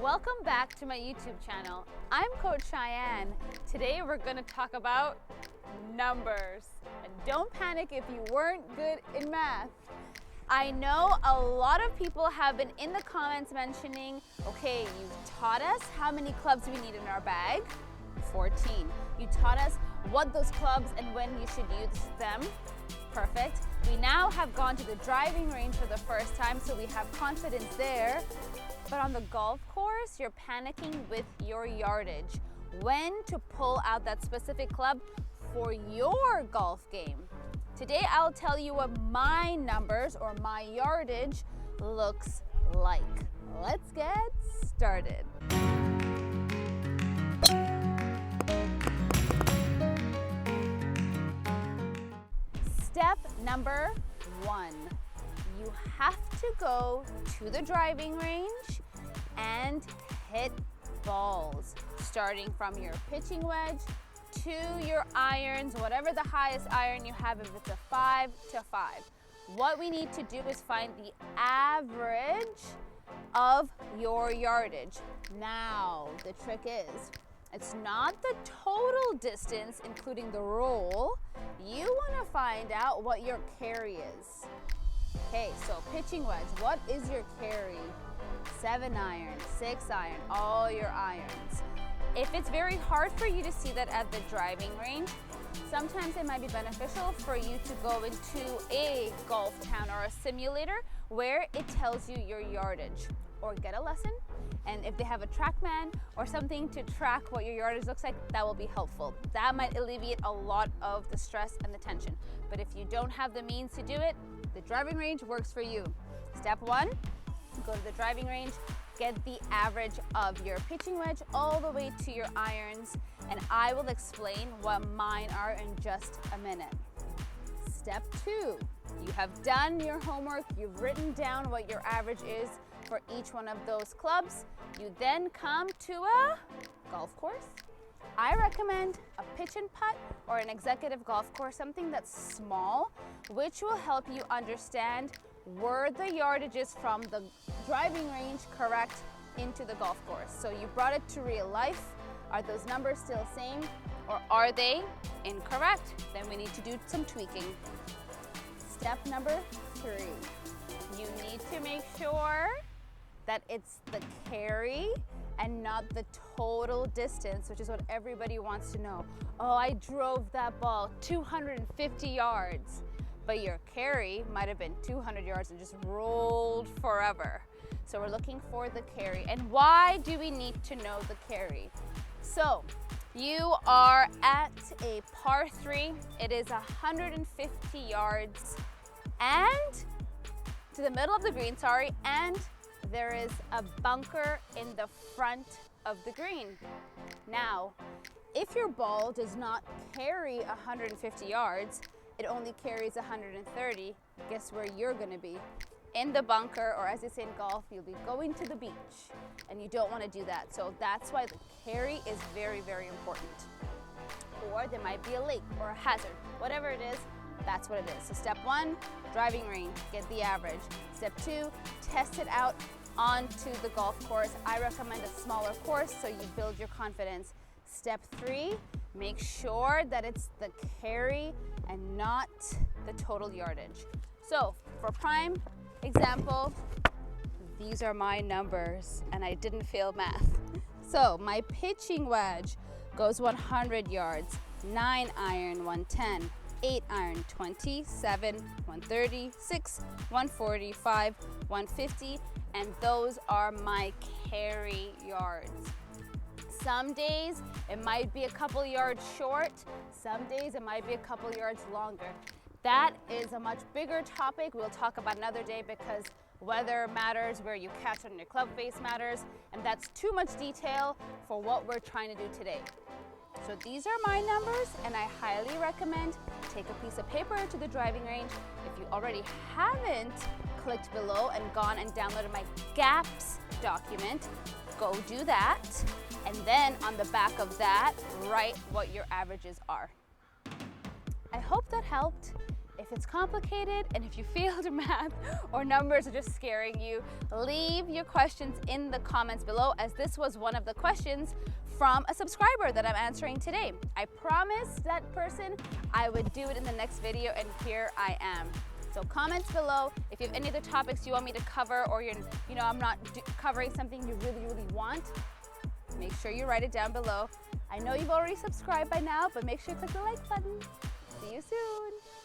Welcome back to my YouTube channel. I'm Coach Shayain. Today we're going to talk about numbers. And don't panic if you weren't good in math. I know a lot of people have been in the comments mentioning, okay, you've taught us how many clubs we need in our bag. 14. You taught us what those clubs and when you should use them. Perfect. We now have gone to the driving range for the first time, so we have confidence there. But on the golf course, you're panicking with your yardage. When to pull out that specific club for your golf game. Today, I'll tell you what my numbers or my yardage looks like. Let's get started. Step number 1, you have to go to the driving range and hit balls, starting from your pitching wedge to your irons, whatever the highest iron you have, if it's a 5 to 5. What we need to do is find the average of your yardage. Now, the trick is, it's not the total distance, including the roll. You want to find out what your carry is. Okay, so pitching wedge, what is your carry? 7 iron, 6 iron, all your irons. If it's very hard for you to see that at the driving range, sometimes it might be beneficial for you to go into a golf town or a simulator where it tells you your yardage, or get a lesson. And if they have a TrackMan or something to track what your yardage looks like, that will be helpful. That might alleviate a lot of the stress and the tension. But if you don't have the means to do it, the driving range works for you. Step 1, go to the driving range, get the average of your pitching wedge all the way to your irons, and I will explain what mine are in just a minute. Step 2, you have done your homework, you've written down what your average is for each one of those clubs. You then come to a golf course. I recommend a pitch and putt or an executive golf course, something that's small, which will help you understand were the yardages from the driving range correct into the golf course. So you brought it to real life. Are those numbers still same or are they incorrect? Then we need to do some tweaking. Step number 3, you need to make sure that it's the carry and not the total distance, which is what everybody wants to know. Oh, I drove that ball 250 yards, but your carry might have been 200 yards and just rolled forever. So we're looking for the carry. And why do we need to know the carry? So you are at a par 3. It is 150 yards and to the middle of the green, and there is a bunker in the front of the green. Now, if your ball does not carry 150 yards, it only carries 130, guess where you're gonna be? In the bunker, or as they say in golf, you'll be going to the beach, and you don't wanna do that. So that's why the carry is very, very important. Or there might be a lake or a hazard, whatever it is, that's what it is. So step 1, driving range, get the average. Step 2, test it out onto the golf course. I recommend a smaller course so you build your confidence. Step 3, make sure that it's the carry and not the total yardage. So for prime example, these are my numbers and I didn't fail math. So my pitching wedge goes 100 yards, 9 iron 110, 8 iron 20, 7 130, 6 145, 150, and those are my carry yards. Some days it might be a couple yards short, some days it might be a couple yards longer. That is a much bigger topic we'll talk about another day because weather matters, where you catch on your club face matters, and that's too much detail for what we're trying to do today. So these are my numbers, and I highly recommend take a piece of paper to the driving range. If you already haven't clicked below and gone and downloaded my GAPS document, go do that. And then on the back of that, write what your averages are. I hope that helped. If it's complicated and if you failed math or numbers are just scaring you, leave your questions in the comments below, as this was one of the questions from a subscriber that I'm answering today. I promised that person I would do it in the next video, and here I am. So comments below if you have any other topics you want me to cover, or I'm not covering something you really want. Make sure you write it down below. I know you've already subscribed by now, but make sure you click the like button. See you soon.